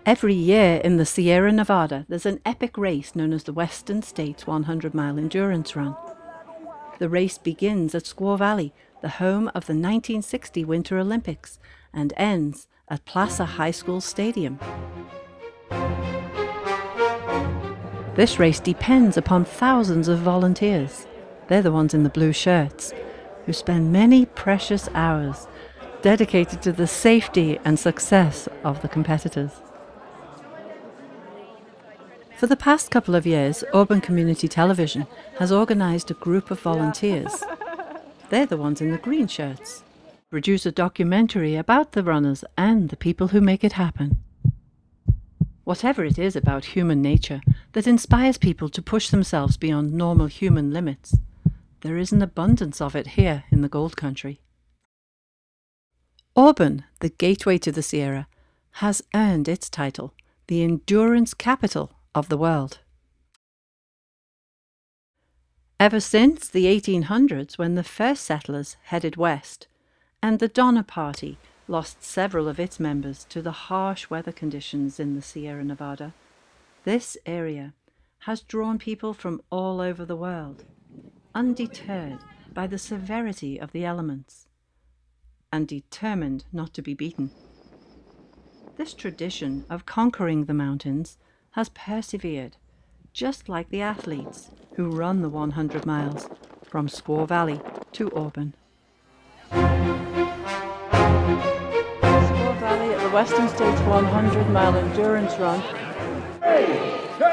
Every year in the Sierra Nevada, there's an epic race known as the Western States 100-mile endurance run. The race begins at Squaw Valley, the home of the 1960 Winter Olympics, and ends at Plaza High School Stadium. This race depends upon thousands of volunteers. They're the ones in the blue shirts, who spend many precious hours dedicated to the safety and success of the competitors. For the past couple of years, Auburn Community Television has organised a group of volunteers. They're the ones in the green shirts. Produce a documentary about the runners and the people who make it happen. Whatever it is about human nature that inspires people to push themselves beyond normal human limits, there is an abundance of it here in the Gold Country. Auburn, the gateway to the Sierra, has earned its title, the endurance capital of the world. Ever since the 1800s, when the first settlers headed west, and the Donner Party lost several of its members to the harsh weather conditions in the Sierra Nevada, this area has drawn people from all over the world, undeterred by the severity of the elements, and determined not to be beaten. This tradition of conquering the mountains has persevered, just like the athletes who run the 100 miles from Squaw Valley to Auburn. Squaw Valley at the Western States 100-mile endurance run. 3, 2,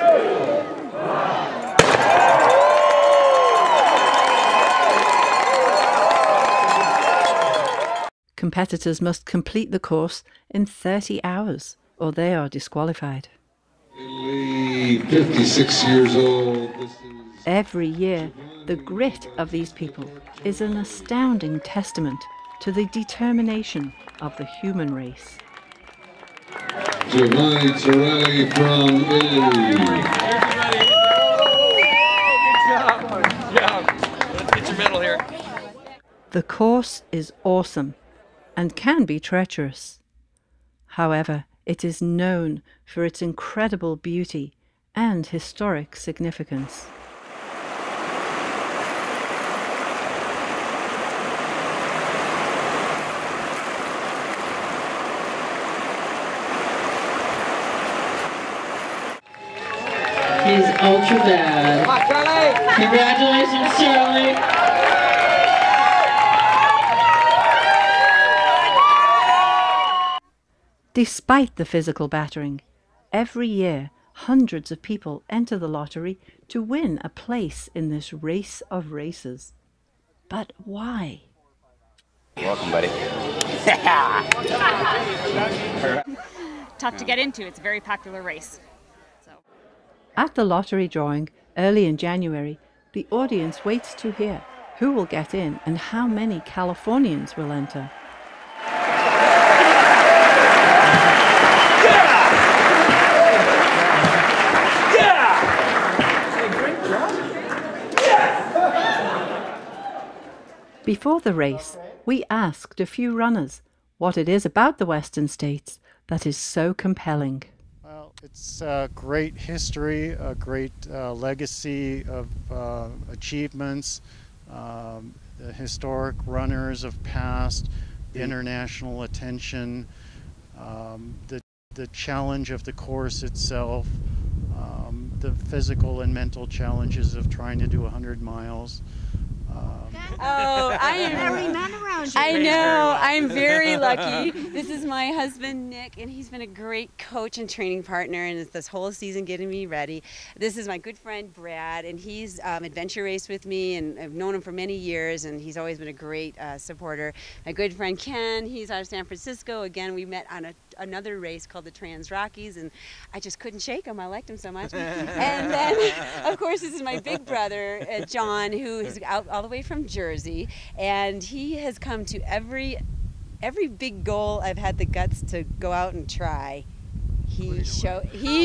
1. Competitors must complete the course in 30 hours, or they are disqualified. 56 years old. Every year, the grit of these people is an astounding testament to the determination of the human race. Giovanni Torelli from Italy. Good job. Let's get your medal here. The course is awesome and can be treacherous. However, it is known for its incredible beauty and historic significance. He's ultra bad. Come on, Charlie! Congratulations, Charlie! Despite the physical battering, every year hundreds of people enter the lottery to win a place in this race of races. But why? Welcome, buddy. Tough to get into. It's a very popular race. At the lottery drawing early in January, the audience waits to hear who will get in and how many Californians will enter. Before the race, we asked a few runners what it is about the Western States that is so compelling. Well, it's a great history, a great legacy of achievements, the historic runners of past, the international attention, the challenge of the course itself, the physical and mental challenges of trying to do 100 miles. Oh, I know. I'm very lucky. This is my husband, Nick, and he's been a great coach and training partner, and it's this whole season getting me ready. This is my good friend, Brad, and he's adventure raced with me, and I've known him for many years, and he's always been a great supporter. My good friend, Ken, he's out of San Francisco. Again, we met on another race called the Trans Rockies, and I just couldn't shake him. I liked him so much. And then, of course, this is my big brother, John, who is out all the way from Jersey, and he has come to every big goal I've had the guts to go out and try. He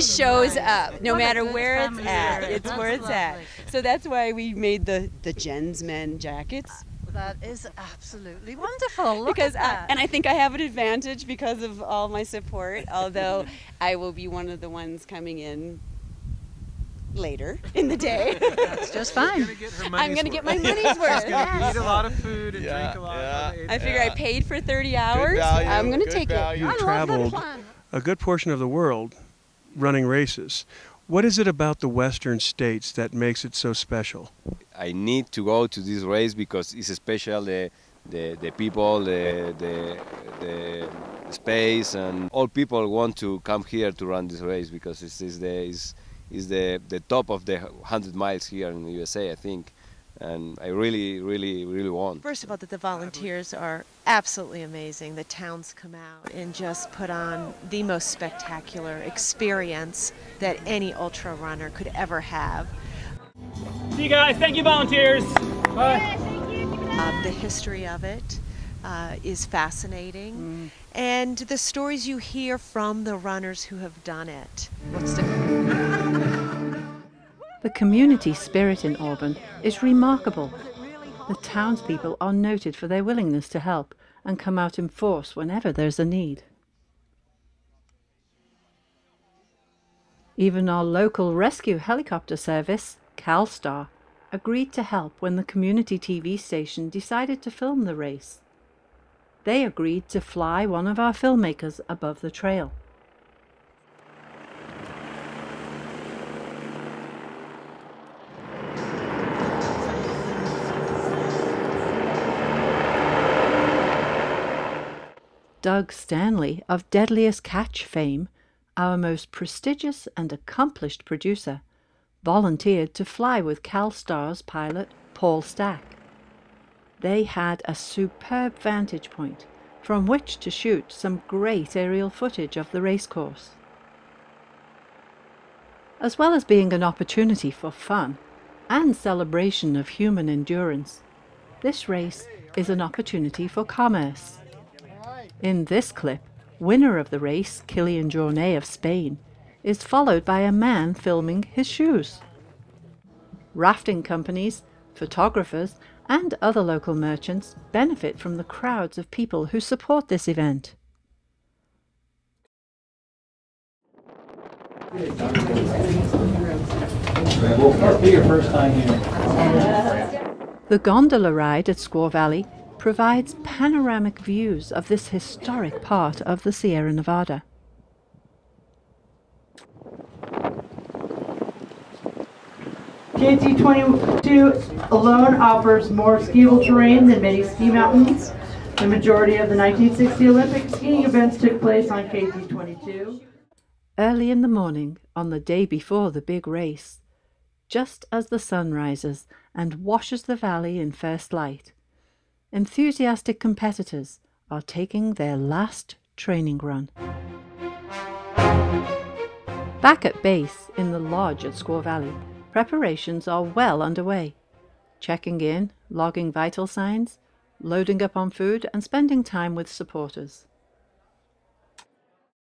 shows up no matter where it's at. It's where it's at. So that's why we made the Jens Men jackets. That is absolutely wonderful. Look because at that. and I think I have an advantage because of all my support, although I will be one of the ones coming in later in the day. That's just fine. I'm going to get my money's worth. Eat a lot of food and drink a lot. I figure I paid for 30 hours. I'm going to take it. You've traveled a good portion of the world running races. What is it about the western states that makes it so special? I need to go to this race because it's special, the people, the space, and all people want to come here to run this race because it's the top of the 100 miles here in the USA, I think. And I really want. First of all, that the volunteers are absolutely amazing. The towns come out and just put on the most spectacular experience that any ultra runner could ever have. See you guys. Thank you, volunteers. Bye. The history of it is fascinating, and the stories you hear from the runners who have done it. The community spirit in Auburn is remarkable. The townspeople are noted for their willingness to help and come out in force whenever there's a need. Even our local rescue helicopter service, CalStar, agreed to help when the community TV station decided to film the race. They agreed to fly one of our filmmakers above the trail. Doug Stanley of Deadliest Catch fame, our most prestigious and accomplished producer, volunteered to fly with CalStar's pilot Paul Stack. They had a superb vantage point from which to shoot some great aerial footage of the racecourse. As well as being an opportunity for fun and celebration of human endurance, this race is an opportunity for commerce. In this clip, winner of the race, Kilian Jornet of Spain, is followed by a man filming his shoes. Rafting companies, photographers, and other local merchants benefit from the crowds of people who support this event. The gondola ride at Squaw Valley provides panoramic views of this historic part of the Sierra Nevada. KT-22 alone offers more skiable terrain than many ski mountains. The majority of the 1960 Olympic skiing events took place on KT-22. Early in the morning, on the day before the big race, just as the sun rises and washes the valley in first light, enthusiastic competitors are taking their last training run. Back at base in the lodge at Squaw Valley, preparations are well underway. Checking in, logging vital signs, loading up on food, and spending time with supporters.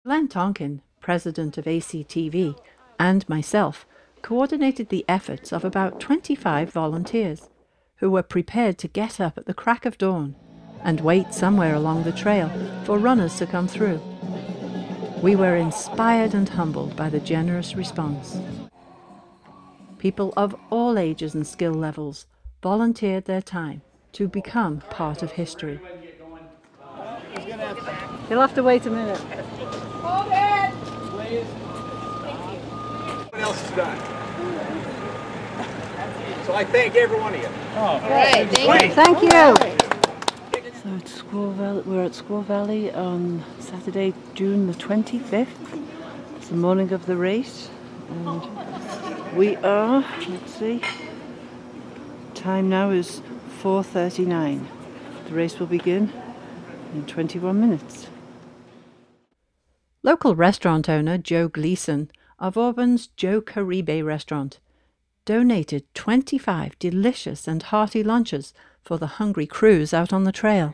Glenn Tonkin, president of ACTV, and myself coordinated the efforts of about 25 volunteers who were prepared to get up at the crack of dawn and wait somewhere along the trail for runners to come through. We were inspired and humbled by the generous response. People of all ages and skill levels volunteered their time to become part of history. You'll have to wait a minute. Hold it! Please. What else is done? So I thank every one of you. All right, thank you. So at we're at Squaw Valley on Saturday, June the 25th. It's the morning of the race, and we are, let's see, time now is 4:39. The race will begin in 21 minutes. Local restaurant owner Joe Gleason of Auburn's Joe Caribe restaurant donated 25 delicious and hearty lunches for the hungry crews out on the trail.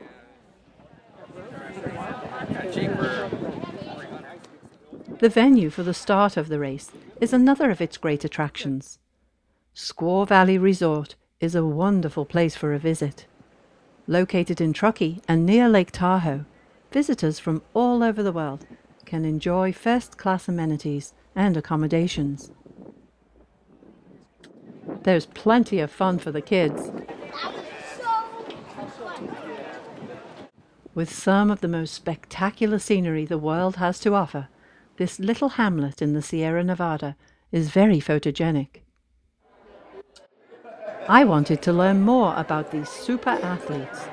The venue for the start of the race is another of its great attractions. Squaw Valley Resort is a wonderful place for a visit. Located in Truckee and near Lake Tahoe, visitors from all over the world can enjoy first-class amenities and accommodations. There's plenty of fun for the kids, with some of the most spectacular scenery the world has to offer. This little hamlet in the Sierra Nevada is very photogenic. I wanted to learn more about these super athletes,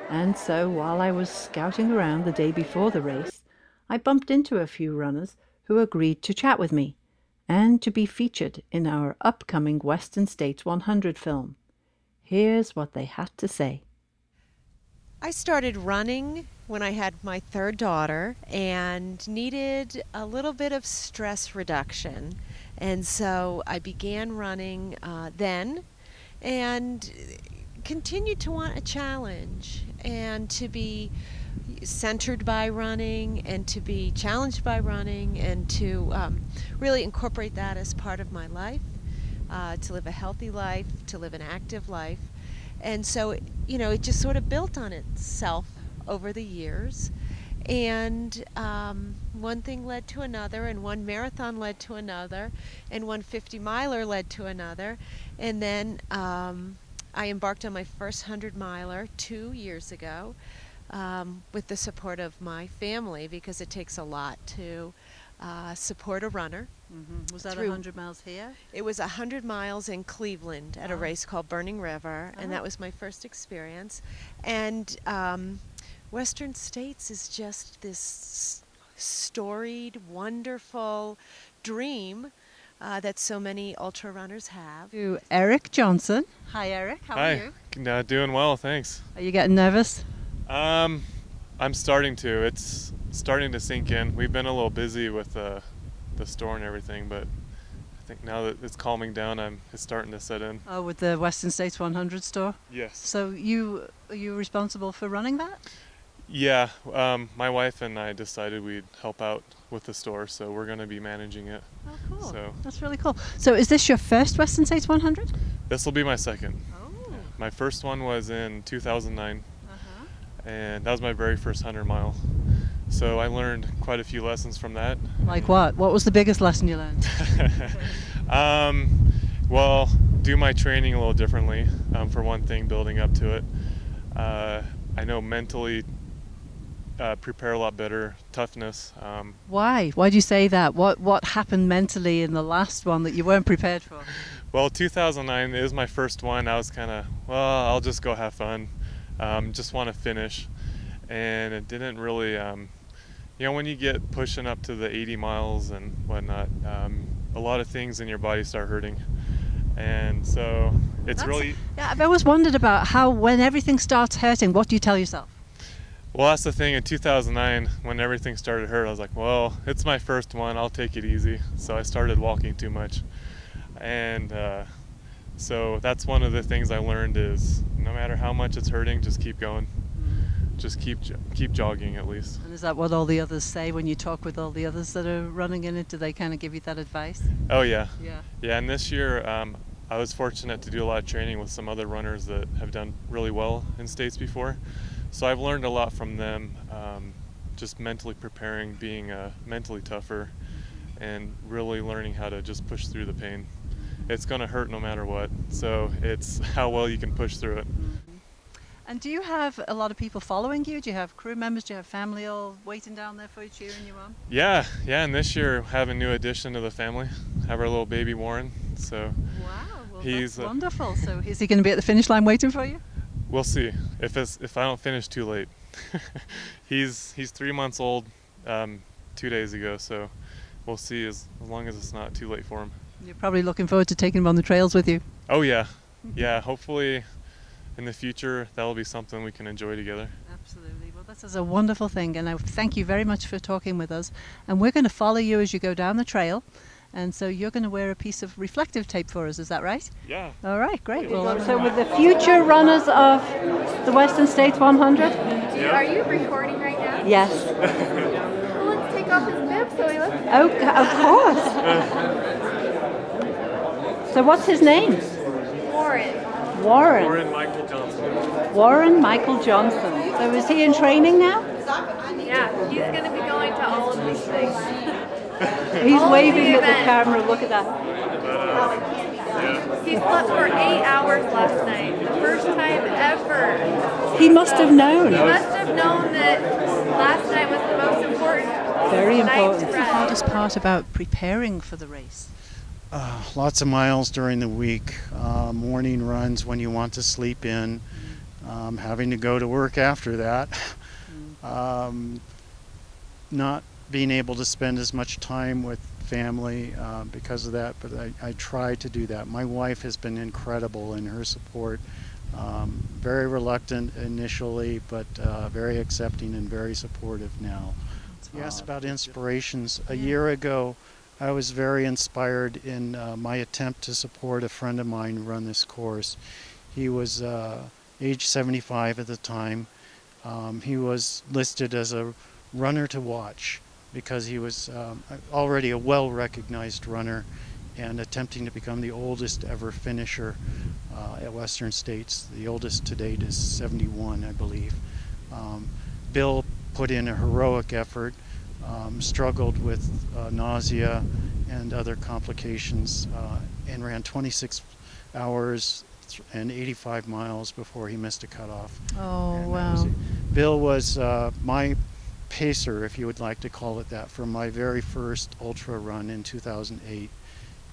and so while I was scouting around the day before the race, I bumped into a few runners who agreed to chat with me and to be featured in our upcoming Western States 100 film. Here's what they had to say. I started running when I had my third daughter and needed a little bit of stress reduction. And so I began running then and continued to want a challenge and to be centered by running and to be challenged by running and to really incorporate that as part of my life, to live a healthy life, to live an active life. And so, you know, it just sort of built on itself over the years. And one thing led to another, and one marathon led to another, and one 50-miler led to another. And then I embarked on my first 100-miler 2 years ago with the support of my family, because it takes a lot to support a runner. Mm-hmm. Was that 100 miles here? It was 100 miles in Cleveland at a race called Burning River, and that was my first experience. And Western States is just this storied, wonderful dream that so many ultra runners have. To Eric Johnston. Hi, Eric. How are you? Hi. Doing well, thanks. Are you getting nervous? I'm starting to. It's starting to sink in. We've been a little busy with the store and everything, but I think now that it's calming down, it's starting to set in. Oh, with the Western States 100 store? Yes. So are you responsible for running that? Yeah, my wife and I decided we'd help out with the store, so we're going to be managing it. Oh, cool. So that's really cool. So is this your first Western States 100? This will be my second. Oh. My first one was in 2009, and that was my very first 100-mile. So I learned quite a few lessons from that. Like what? What was the biggest lesson you learned? Well, do my training a little differently, for one thing, building up to it. I know mentally prepare a lot better, toughness. Why? Why do you say that? What happened mentally in the last one that you weren't prepared for? Well, 2009 is my first one. I was kind of, well, I'll just go have fun. Just want to finish. And it didn't really, you know, when you get pushing up to the 80 miles and whatnot, a lot of things in your body start hurting. And so Yeah, I've always wondered about how, when everything starts hurting, what do you tell yourself? Well, that's the thing. In 2009, when everything started to hurt, I was like, well, it's my first one. I'll take it easy. So I started walking too much. And so that's one of the things I learned is no matter how much it's hurting, just keep going. Just keep jogging at least. And is that what all the others say when you talk with all the others that are running in it? Do they kind of give you that advice? Oh yeah. Yeah. Yeah, and this year I was fortunate to do a lot of training with some other runners that have done really well in states before. So I've learned a lot from them, just mentally preparing, being mentally tougher, and really learning how to just push through the pain. It's going to hurt no matter what, so it's how well you can push through it. And do you have a lot of people following you? Do you have crew members? Do you have family all waiting down there for you, cheering you on? Yeah, and this year have a new addition to the family. Have our little baby Warren. So wow, well, he's that's wonderful. So is he going to be at the finish line waiting for you? We'll see if I don't finish too late. He's 3 months old 2 days ago, so we'll see as long as it's not too late for him. You're probably looking forward to taking him on the trails with you. Oh yeah, yeah. Hopefully in the future that'll be something we can enjoy together. Absolutely. Well, this is a wonderful thing, and I thank you very much for talking with us. And we're going to follow you as you go down the trail. And so you're going to wear a piece of reflective tape for us, is that right? Yeah. All right, great. Well, so with the future runners of the Western States 100. Are you recording right now? Yes. Well, let's take off his bib so he looks. Oh, of course. So what's his name? Warren. Warren Michael Johnston. Warren Michael Johnston. So is he in training now? Yeah, he's going to be going to all of these things. He's All waving the at the events. camera. Look at that. He slept for 8 hours last night. The first time ever. He must have known. He must have known that last night was the most important. Very night important. to What's the run. hardest part about preparing for the race? Lots of miles during the week, morning runs when you want to sleep in, having to go to work after that, not being able to spend as much time with family because of that, but I try to do that. My wife has been incredible in her support, very reluctant initially, but very accepting and very supportive now. You asked about inspirations. A year ago, I was very inspired in my attempt to support a friend of mine run this course. He was age 75 at the time. He was listed as a runner to watch because he was already a well-recognized runner and attempting to become the oldest ever finisher at Western States. The oldest to date is 71, I believe. Bill put in a heroic effort. Struggled with nausea and other complications and ran 26 hours and 85 miles before he missed a cutoff. Oh, And wow. Bill was my pacer, if you would like to call it that, for my very first ultra run in 2008.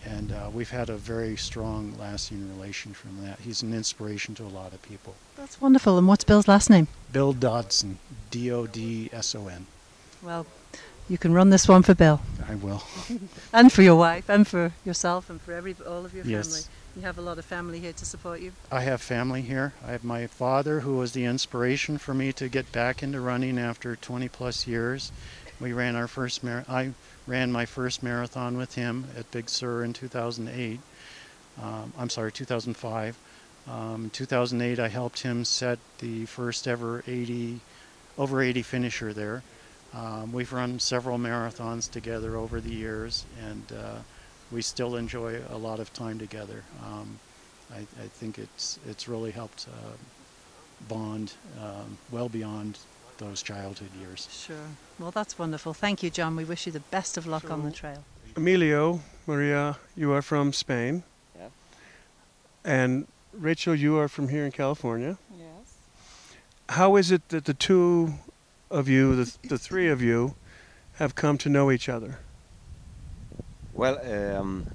And we've had a very strong, lasting relation from that. He's an inspiration to a lot of people. That's wonderful. And what's Bill's last name? Bill Dodson, D-O-D-S-O-N. Well, you can run this one for Bill. I will. And for your wife, and for yourself, and for all of your family. Yes. You have a lot of family here to support you. I have family here. I have my father, who was the inspiration for me to get back into running after 20 plus years. We ran our first I ran my first marathon with him at Big Sur in 2008. I'm sorry, 2005. 2008, I helped him set the first ever over 80 finisher there. We've run several marathons together over the years, and we still enjoy a lot of time together. I think it's really helped bond well beyond those childhood years. Sure. Well, that's wonderful. Thank you, John. We wish you the best of luck on the trail. Emilio, Maria, you are from Spain. Yeah. And Rachel, you are from here in California. Yes. How is it that the two of you, the three of you, have come to know each other? Well,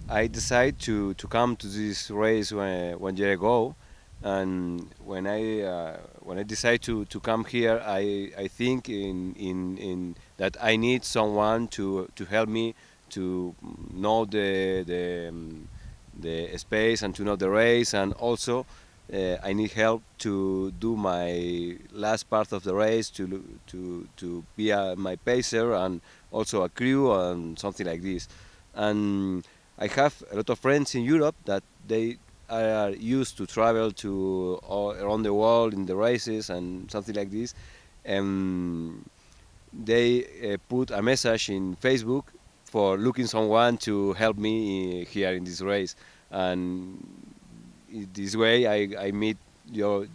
I decided to come to this race 1 year ago, and when I decided to come here, I think in that I need someone to help me to know the space and to know the race, and also I need help to do my last part of the race, to be my pacer and also a crew and something like this. And I have a lot of friends in Europe that they are used to travel to all around the world in the races and something like this. They put a message in Facebook for looking someone to help me here in this race, and this way I meet you,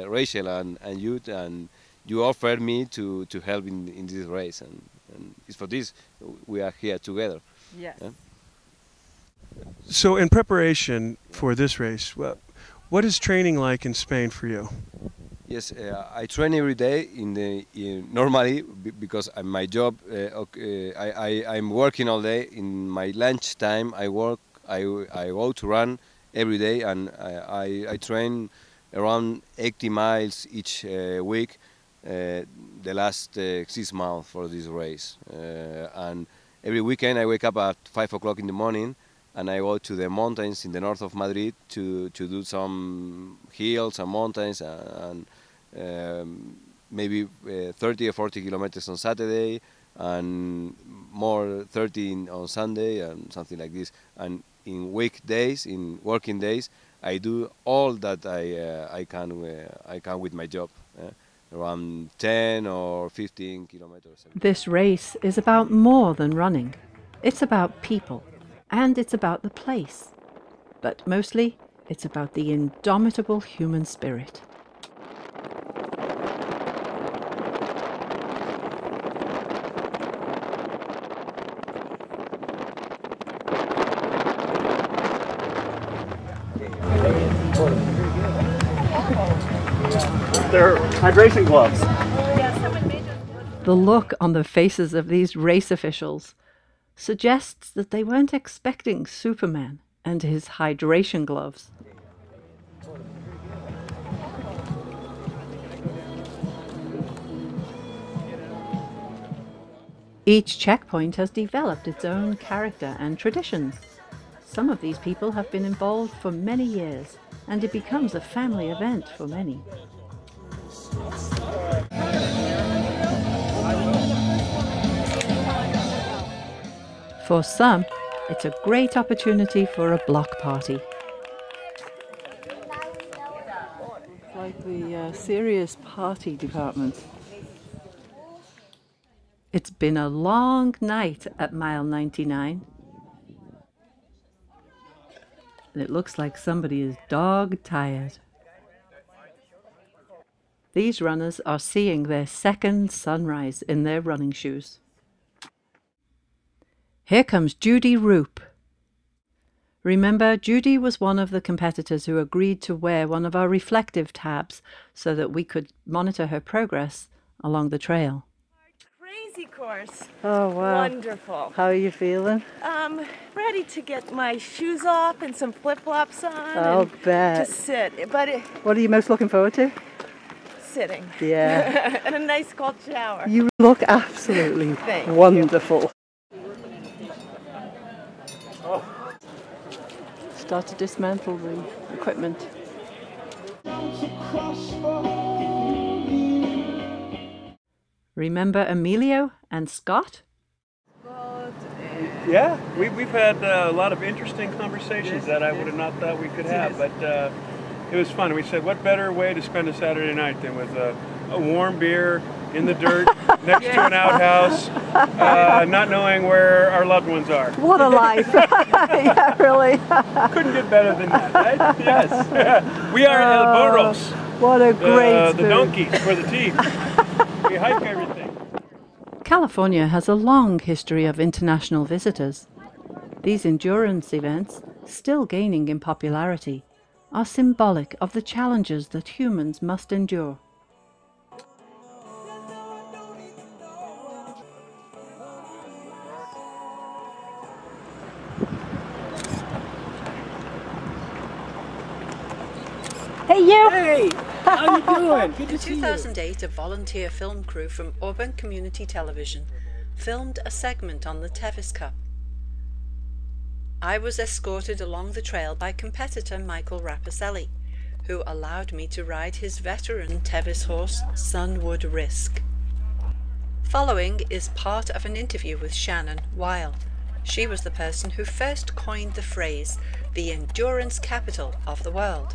Rachel, and you offered me to help in this race, and it's for this we are here together. Yes. Yeah? So in preparation for this race, what is training like in Spain for you? Yes, I train every day normally because my job. I'm working all day. In my lunch time, I go to run every day, and I train around 80 miles each week. The last 6 months for this race, and every weekend I wake up at 5 o'clock in the morning, and I go to the mountains in the north of Madrid to do some hills and mountains, and maybe 30 or 40 kilometers on Saturday, and more 30 on Sunday, and something like this. And in weekdays, in working days, I do all that I can with my job. Around 10 or 15 kilometers. This race is about more than running. It's about people, and it's about the place. But mostly, It's about the indomitable human spirit. They're hydration gloves. The look on the faces of these race officials suggests that they weren't expecting Superman and his hydration gloves. Each checkpoint has developed its own character and traditions. Some of these people have been involved for many years, and it becomes a family event for many. For some, it's a great opportunity for a block party. It's like the serious party department. It's been a long night at mile 99. It looks like somebody is dog-tired. These runners are seeing their second sunrise in their running shoes. Here comes Judy Roop. Remember, Judy was one of the competitors who agreed to wear one of our reflective tabs so that we could monitor her progress along the trail. Crazy course. Oh, wow. Wonderful. How are you feeling? Ready to get my shoes off and some flip-flops on. I'll and bet. Just sit. But what are you most looking forward to? Sitting. Yeah. And a nice cold shower. You look absolutely wonderful. Start to dismantle the equipment. Remember Emilio and Scott? Yeah, we've had a lot of interesting conversations that I would have not thought we could have, but it was fun. We said, what better way to spend a Saturday night than with a warm beer in the dirt next to an outhouse, not knowing where our loved ones are. What a life. Yeah, really. Couldn't get better than that, right? Yes. We are El Burros. What a great the donkeys for the team. We hike everything. California has a long history of international visitors. These endurance events, still gaining in popularity, are symbolic of the challenges that humans must endure. Hey, you! Hey! How you doing? Good to In see you. 2008, a volunteer film crew from Auburn Community Television filmed a segment on the Tevis Cup. I was escorted along the trail by competitor Michael Rapacelli, who allowed me to ride his veteran Tevis horse, Sunwood Risk. Following is part of an interview with Shannon Weil. She was the person who first coined the phrase, the endurance capital of the world.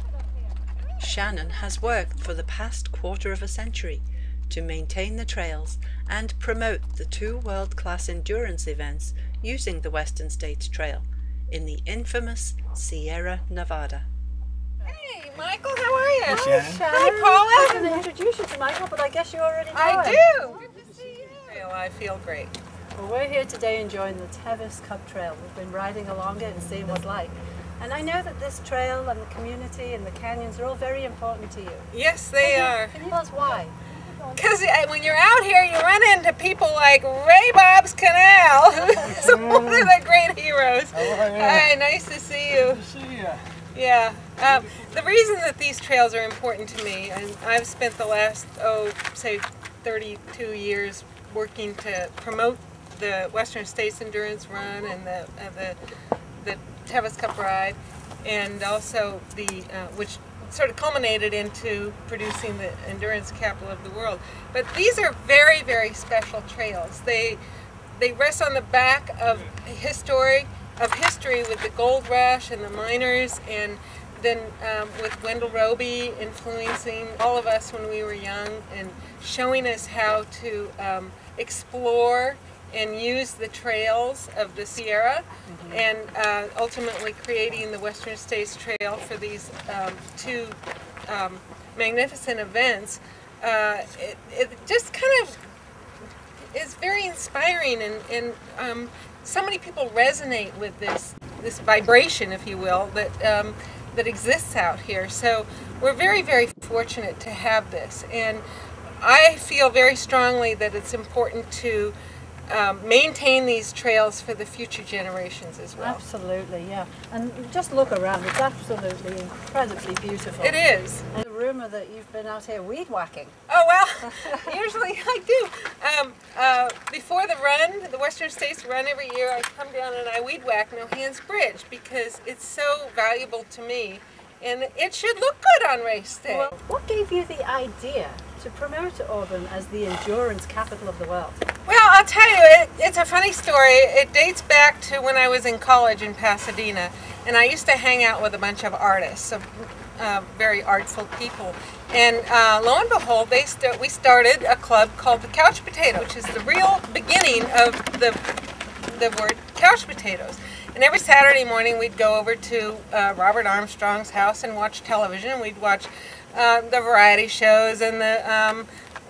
Shannon has worked for the past quarter of a century to maintain the trails and promote the two world-class endurance events using the Western States Trail in the infamous Sierra Nevada. Hey, Michael, how are you? Hi, Shannon. Hi, Paula. I was going to introduce you to Michael, but I guess you already know I him. do. Good to see you. Well, I feel great. Well, we're here today enjoying the Tevis Cup Trail. We've been riding along it and seeing what it's like. And I know that this trail and the community and the canyons are all very important to you. Yes, they are. Can you tell us why? Because when you're out here, you run into people like Ray Bob's Canal, who's one of the great heroes. Hi, nice to see you. Good to see you. Yeah. The reason that these trails are important to me, and I've spent the last, say 32 years working to promote the Western States Endurance Run and the Tevis Cup Ride, and also the which sort of culminated into producing the endurance capital of the world. But these are very, very special trails. They rest on the back of history with the gold rush and the miners, and then with Wendell Roby influencing all of us when we were young and showing us how to explore and use the trails of the Sierra, and ultimately creating the Western States Trail for these two magnificent events. It just kind of is very inspiring, and so many people resonate with this vibration, if you will, that exists out here. So we're very, very fortunate to have this, and I feel very strongly that it's important to maintain these trails for the future generations as well. Absolutely, yeah. And just look around, it's absolutely incredibly beautiful. It is. And a rumour that you've been out here weed whacking. Oh, well, usually I do. Before the run, the Western States run every year, I come down and I weed whack No Hands Bridge because it's so valuable to me, and it should look good on race day. Well, what gave you the idea to promote Auburn as the endurance capital of the world? Well, I'll tell you, it's a funny story. It dates back to when I was in college in Pasadena, and I used to hang out with a bunch of artists, very artful people. And lo and behold, we started a club called the Couch Potato, which is the real beginning of the word couch potatoes. And every Saturday morning we'd go over to Robert Armstrong's house and watch television. We'd watch the variety shows, and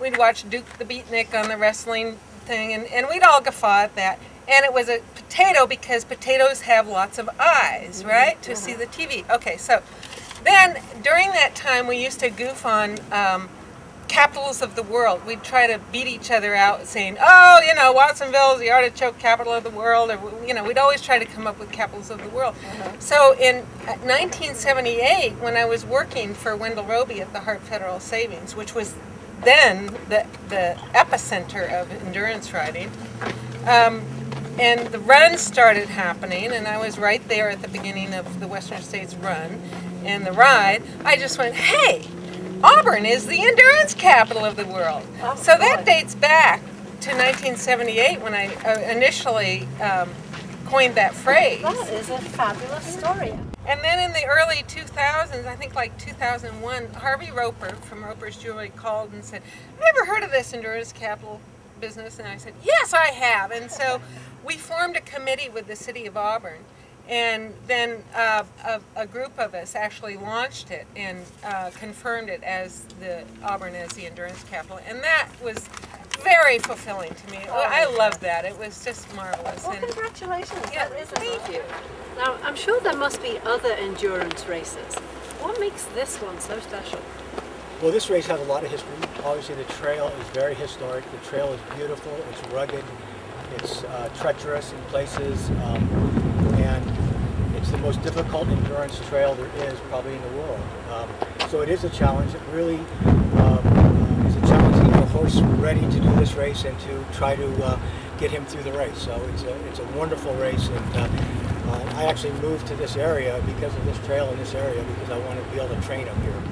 we'd watch Duke the Beatnik on the wrestling thing, and we'd all guffaw at that. And it was a potato because potatoes have lots of eyes, right, to see the TV. Okay, so then during that time we used to goof on capitals of the world. We'd try to beat each other out saying, oh, you know, Watsonville's the artichoke capital of the world, or, you know, we'd always try to come up with capitals of the world. So in 1978, when I was working for Wendell Roby at the Hart Federal Savings, which was then the epicenter of endurance riding, and the run started happening, and I was right there at the beginning of the Western States run and the ride, I just went, hey, Auburn is the endurance capital of the world. Oh, so that dates back to 1978 when I initially coined that phrase. That is a fabulous story. And then in the early 2000s, I think like 2001, Harvey Roper from Roper's Jewelry called and said, have you ever heard of this endurance capital business? And I said, yes, I have. And so we formed a committee with the city of Auburn. And then a group of us actually launched it and confirmed it as the Auburn as the endurance capital. And that was very fulfilling to me. I loved that. It was just marvelous. Well, congratulations. Yeah, thank you. Now, I'm sure there must be other endurance races. What makes this one so special? Well, this race has a lot of history. Obviously, the trail is very historic. The trail is beautiful. It's rugged. It's treacherous in places. And it's the most difficult endurance trail there is probably in the world. So it is a challenge. It really is a challenge to get a horse ready to do this race and to try to get him through the race. So it's a wonderful race, and I actually moved to this area because of this trail in this area because I want to be able to train up here.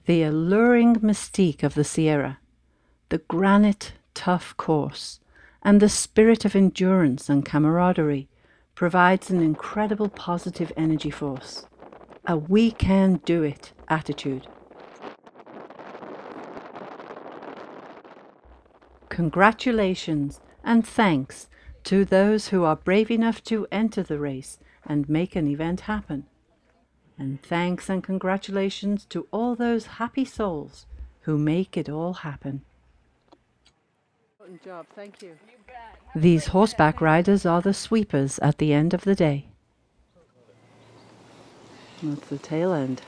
The alluring mystique of the Sierra, the granite tough course, and the spirit of endurance and camaraderie provides an incredible positive energy force, a we can do it attitude. Congratulations and thanks to those who are brave enough to enter the race and make an event happen. And thanks and congratulations to all those happy souls who make it all happen. Job, thank you. These horseback riders are the sweepers at the end of the day. That's the tail end.